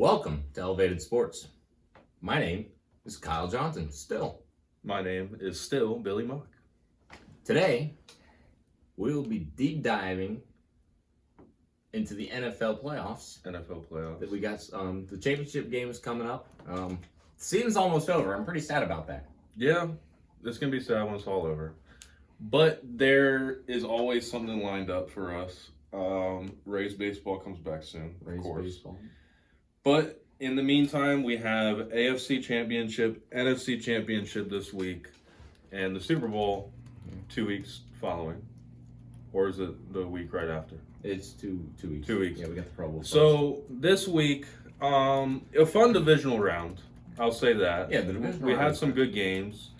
Welcome to Elevated Sports. My name is Kyle Johnson, still. My name is still Billy Mock. Today, we will be deep diving into the NFL playoffs. That we got the championship game is coming up. The season's almost over. I'm pretty sad about that. Yeah, it's going to be sad when it's all over. But there is always something lined up for us. Rays baseball comes back soon, of course. Baseball. But in the meantime, we have AFC Championship, NFC Championship this week, and the Super Bowl 2 weeks following. Or is it the week right after? It's two weeks. 2 weeks. Yeah, we got the Pro Bowl. So this week, a fun divisional round. I'll say that. Yeah, the divisional We round had is some fun. good games.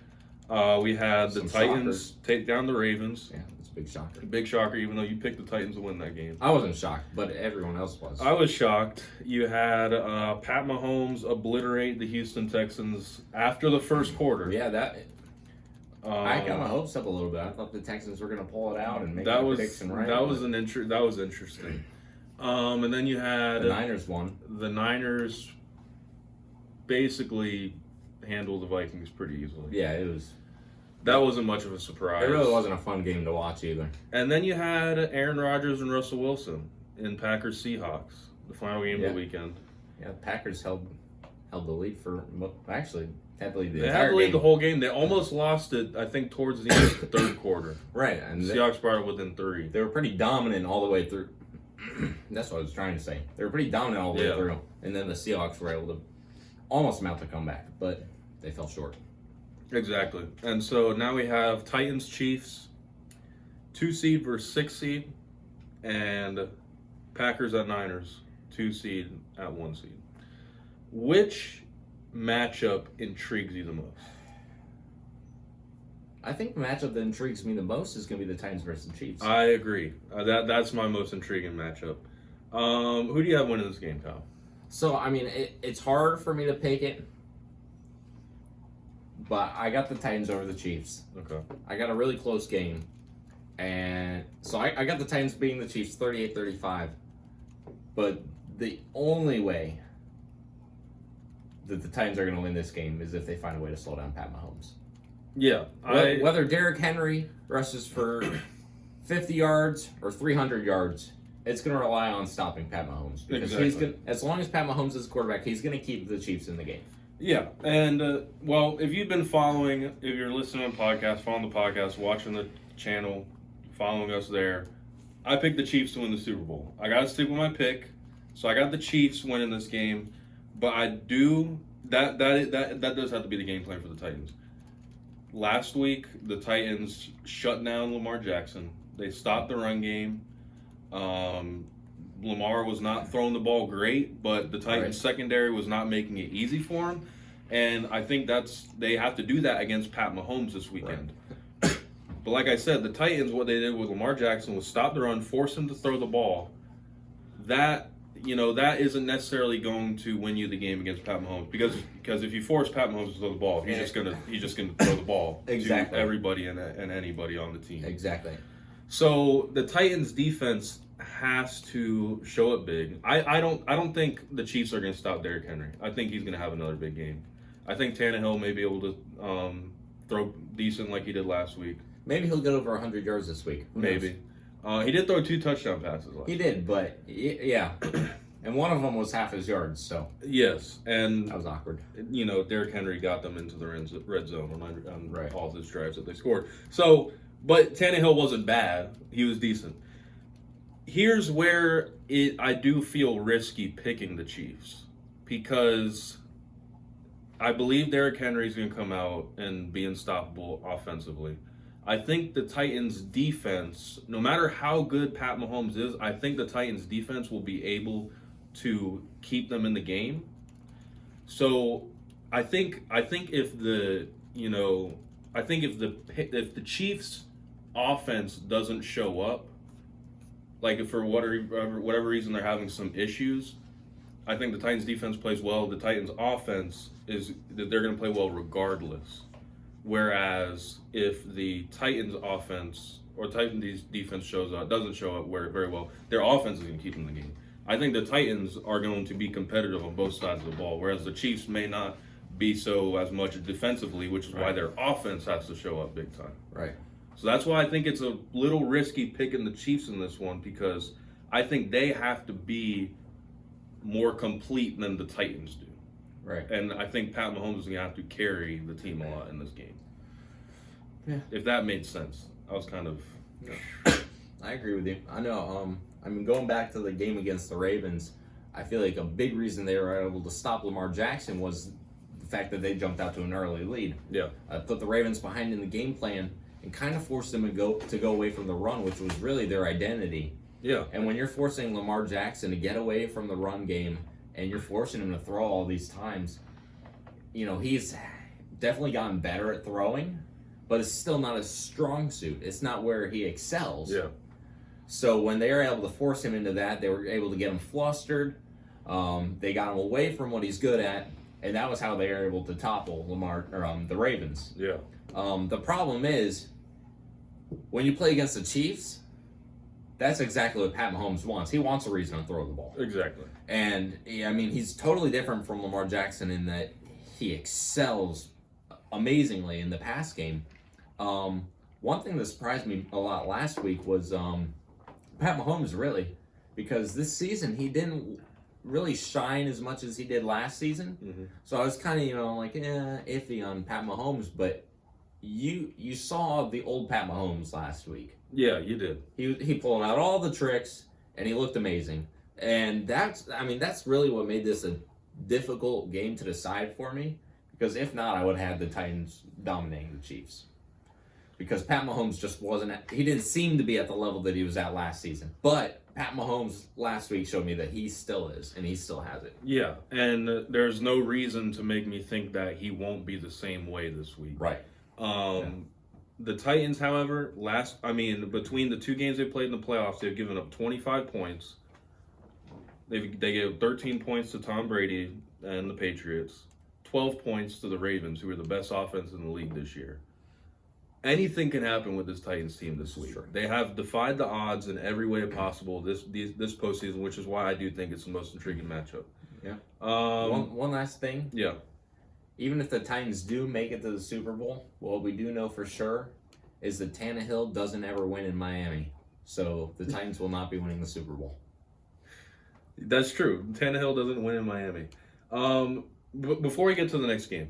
We had the Some Titans shockers. take down the Ravens. Yeah, it's a big shocker. Big shocker, even though you picked the Titans to win that game. I wasn't shocked, but everyone else was. I was shocked. You had Pat Mahomes obliterate the Houston Texans after the first quarter. Yeah, I got my hopes up a little bit. I thought the Texans were going to pull it out and make the prediction right. That was interesting. And then you had The Niners won. The Niners basically handled the Vikings pretty easily. Yeah, it was. That wasn't much of a surprise. It really wasn't a fun game to watch either. And then you had Aaron Rodgers and Russell Wilson in Packers Seahawks, the final game of the weekend. Yeah, Packers held the lead for actually heavily the They entire had the lead game. the whole game. They almost lost it, I think, towards the end of the third quarter. Right, and The Seahawks brought it within 3. they were pretty dominant all the way through. That's what I was trying to say. They were pretty dominant all the way through, and then the Seahawks were able to almost mount the comeback, but they fell short. Exactly. And so now we have Titans, Chiefs, 2 seed versus 6 seed, and Packers at Niners, 2 seed at 1 seed. Which matchup intrigues you the most? I think the matchup that intrigues me the most is going to be the Titans versus the Chiefs. I agree. That's my most intriguing matchup. Who do you have winning this game, Kyle? So, I mean, it's hard for me to pick it, but I got the Titans over the Chiefs. Okay. I got a really close game, and so I got the Titans beating the Chiefs 38-35, but the only way that the Titans are going to win this game is if they find a way to slow down Pat Mahomes. Yeah. Whether Derrick Henry rushes for 50 yards or 300 yards, it's going to rely on stopping Pat Mahomes. Because as long as Pat Mahomes is quarterback, he's going to keep the Chiefs in the game. Yeah, and, if you've been following, if you're listening on the podcast, following the podcast, watching the channel, following us there, I picked the Chiefs to win the Super Bowl. I got to stick with my pick, so I got the Chiefs winning this game, but I do, that does have to be the game plan for the Titans. Last week, the Titans shut down Lamar Jackson. They stopped the run game. Lamar was not throwing the ball great, but the Titans secondary was not making it easy for him. And I think they have to do that against Pat Mahomes this weekend. Right. But like I said, the Titans, what they did with Lamar Jackson was stop the run, force him to throw the ball. That isn't necessarily going to win you the game against Pat Mahomes because if you force Pat Mahomes to throw the ball, he's just gonna throw the ball exactly. to everybody and anybody on the team. Exactly. So the Titans defense has to show up big. I don't think the Chiefs are going to stop Derrick Henry. I think he's going to have another big game. I think Tannehill may be able to throw decent like he did last week. Maybe he'll get over 100 yards this week. Maybe. He did throw 2 touchdown passes last week. He did, but yeah. And one of them was half his yards, so. Yes, and that was awkward. Derrick Henry got them into the red zone on all of his drives that they scored. So, but Tannehill wasn't bad. He was decent. Here's where I do feel risky picking the Chiefs because I believe Derrick Henry's going to come out and be unstoppable offensively. I think the Titans' defense, no matter how good Pat Mahomes is, I think the Titans' defense will be able to keep them in the game. So I think if the Chiefs' offense doesn't show up, like if for whatever reason they're having some issues, I think the Titans defense plays well. The Titans offense is that they're going to play well regardless. Whereas if the Titans offense or Titans defense doesn't show up very well, their offense is going to keep them in the game. I think the Titans are going to be competitive on both sides of the ball, whereas the Chiefs may not be so as much defensively, which is why their offense has to show up big time. Right. So that's why I think it's a little risky picking the Chiefs in this one, because I think they have to be more complete than the Titans do. Right. And I think Pat Mahomes is going to have to carry the team a lot in this game. Yeah. If that made sense. I was kind of... I agree with you. I know. I mean, going back to the game against the Ravens, I feel like a big reason they were able to stop Lamar Jackson was the fact that they jumped out to an early lead. Yeah. Put the Ravens behind in the game plan and kind of forced them to go away from the run, which was really their identity. Yeah. And when you're forcing Lamar Jackson to get away from the run game and you're forcing him to throw all these times, he's definitely gotten better at throwing, but it's still not a strong suit. It's not where he excels. Yeah. So when they were able to force him into that, they were able to get him flustered. They got him away from what he's good at, and that was how they were able to topple the Ravens. Yeah. The problem is, when you play against the Chiefs, that's exactly what Pat Mahomes wants. He wants a reason to throw the ball. Exactly. And, I mean, he's totally different from Lamar Jackson in that he excels amazingly in the pass game. One thing that surprised me a lot last week was Pat Mahomes, really, because this season he didn't really shine as much as he did last season. Mm-hmm. So I was kind of, iffy on Pat Mahomes, but you saw the old Pat Mahomes last week. Yeah, you did. He pulled out all the tricks, and he looked amazing. And that's really what made this a difficult game to decide for me, because if not, I would have had the Titans dominating the Chiefs. Because Pat Mahomes just he didn't seem to be at the level that he was at last season. But Pat Mahomes last week showed me that he still is, and he still has it. Yeah, and there's no reason to make me think that he won't be the same way this week. Right. The Titans, however, between the two games they played in the playoffs, they've given up 25 points. They gave 13 points to Tom Brady and the Patriots, 12 points to the Ravens, who are the best offense in the league this year. Anything can happen with this Titans team this week. Sure. They have defied the odds in every way possible this postseason, which is why I do think it's the most intriguing matchup. Yeah. One last thing. Yeah. Even if the Titans do make it to the Super Bowl, what we do know for sure is that Tannehill doesn't ever win in Miami. So the Titans will not be winning the Super Bowl. That's true. Tannehill doesn't win in Miami. Before we get to the next game,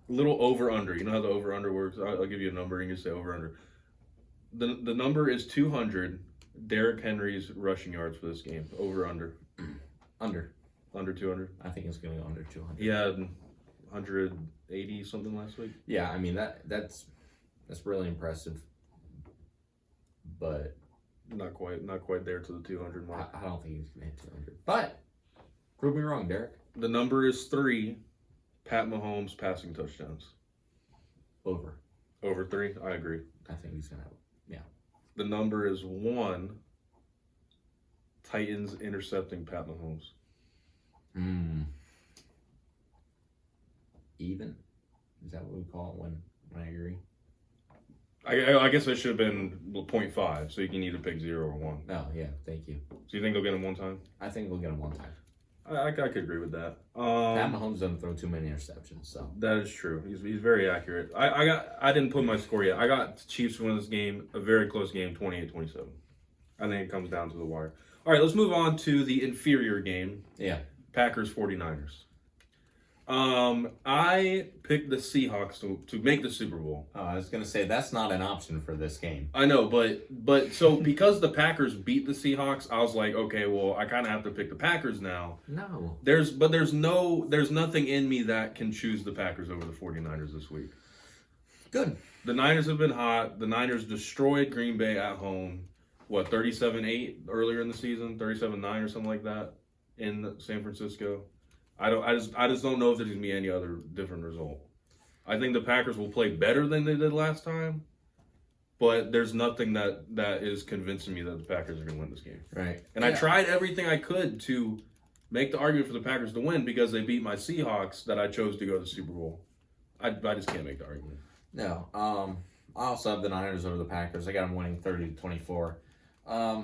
a little over-under. You know how the over-under works? I'll give you a number and you say over-under. The number is 200. Derrick Henry's rushing yards for this game. Over-under. Under. Under 200? I think it's going to go under 200. He had 180 something last week. Yeah, I mean, that's really impressive. But not quite there to the 200 mark. I don't think he's going to hit 200. But prove me wrong, Derek. The number is 3 Pat Mahomes passing touchdowns. Over 3? I agree. I think he's going to have, yeah. The number is 1 Titans intercepting Pat Mahomes. Even? Is that what we call it when I agree? I guess it should have been 0.5, so you can either pick 0 or 1. Oh, yeah, thank you. So you think they'll get him one time? I think we'll get him one time. I could agree with that. Pat Mahomes doesn't throw too many interceptions, so. That is true. He's very accurate. I didn't put my score yet. I got Chiefs win this game, a very close game, 28-27. I think it comes down to the wire. All right, let's move on to the inferior game. Yeah. Packers 49ers. I picked the Seahawks to make the Super Bowl. I was going to say, that's not an option for this game. I know, but so because the Packers beat the Seahawks, I was like, okay, well, I kind of have to pick the Packers now. No. There's nothing in me that can choose the Packers over the 49ers this week. Good. The Niners have been hot. The Niners destroyed Green Bay at home. What, 37-8 earlier in the season, 37-9 or something like that in San Francisco. I just don't know if there's gonna be any other different result. I think the Packers will play better than they did last time, but there's nothing that is convincing me that the Packers are gonna win this game. Right. And yeah. I tried everything I could to make the argument for the Packers to win because they beat my Seahawks that I chose to go to the Super Bowl. I just can't make the argument. No. I also have the Niners over the Packers. I got them winning 30-24. I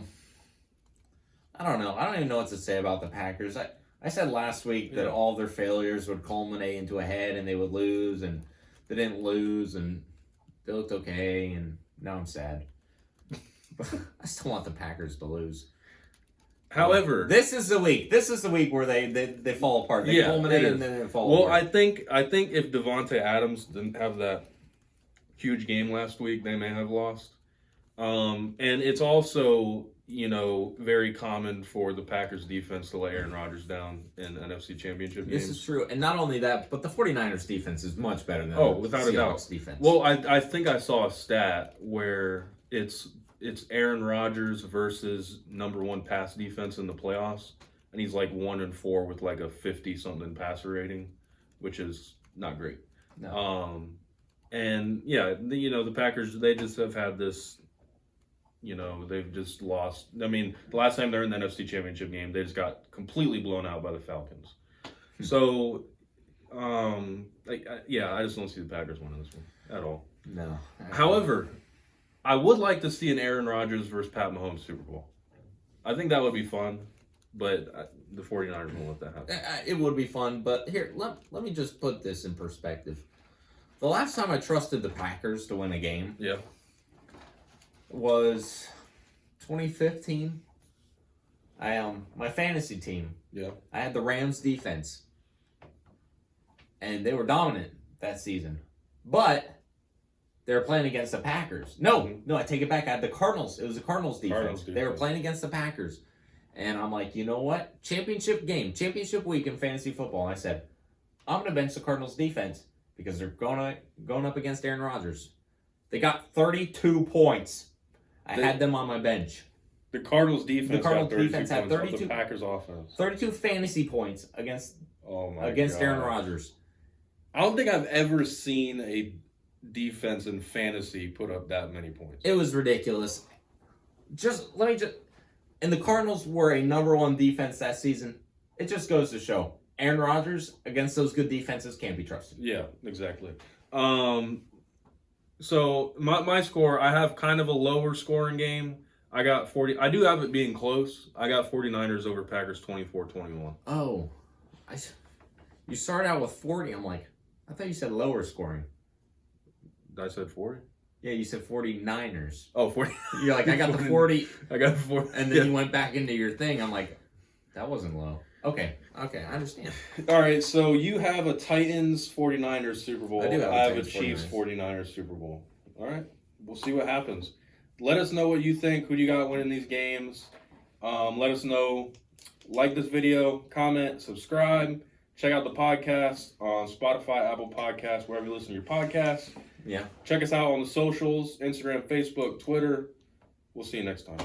I don't know. I don't even know what to say about the Packers. I said last week that all their failures would culminate into a head and they would lose, and they didn't lose, and they looked okay, and now I'm sad. I still want the Packers to lose. However, this is the week. This is the week where they fall apart. They culminate and then they fall apart. Well, I think if Devontae Adams didn't have that huge game last week, they may have lost. And it's also, very common for the Packers defense to lay Aaron Rodgers down in NFC Championship games. This is true. And not only that, but the 49ers defense is much better than the without a doubt. Defense. Well, I think I saw a stat where it's Aaron Rodgers versus number one pass defense in the playoffs, and he's like 1-4 with like a 50-something passer rating, which is not great. No. And yeah, the Packers, they just have had this, they've just lost. I mean, the last time they're in the NFC Championship game, they just got completely blown out by the Falcons. So, I just don't see the Packers winning this one at all. No. However, I would like to see an Aaron Rodgers versus Pat Mahomes Super Bowl. I think that would be fun, but the 49ers won't let that happen. It would be fun, but here, let me just put this in perspective. The last time I trusted the Packers to win a game was 2015. My fantasy team. Yeah. I had the Rams defense. And they were dominant that season. But they were playing against the Packers. No, I take it back. I had the Cardinals. It was the Cardinals defense. They were playing against the Packers. And I'm like, you know what? Championship week in fantasy football. And I said, I'm going to bench the Cardinals defense because they're going up against Aaron Rodgers. They got 32 points. I had them on my bench. The Cardinals defense had 32 the Packers offense. 32 fantasy points against Aaron Rodgers. I don't think I've ever seen a defense in fantasy put up that many points. It was ridiculous. And the Cardinals were a number one defense that season. It just goes to show Aaron Rodgers against those good defenses can't be trusted. Yeah, exactly. So my score, I have kind of a lower scoring game. I got 40. I do have it being close. I got 49ers over Packers 24-21. Oh, you started out with 40. I'm like, I thought you said lower scoring. I said 40? Yeah, you said 49ers. Oh, 40. You're like, I got the 40. I got the 40. And then you went back into your thing. I'm like, that wasn't low. Okay, I understand. All right, so you have a Titans-49ers Super Bowl. I do have I have a Chiefs-49ers Super Bowl. All right, we'll see what happens. Let us know what you think. Who do you got winning these games? Let us know. Like this video, comment, subscribe. Check out the podcast on Spotify, Apple Podcasts, wherever you listen to your podcasts. Yeah. Check us out on the socials, Instagram, Facebook, Twitter. We'll see you next time.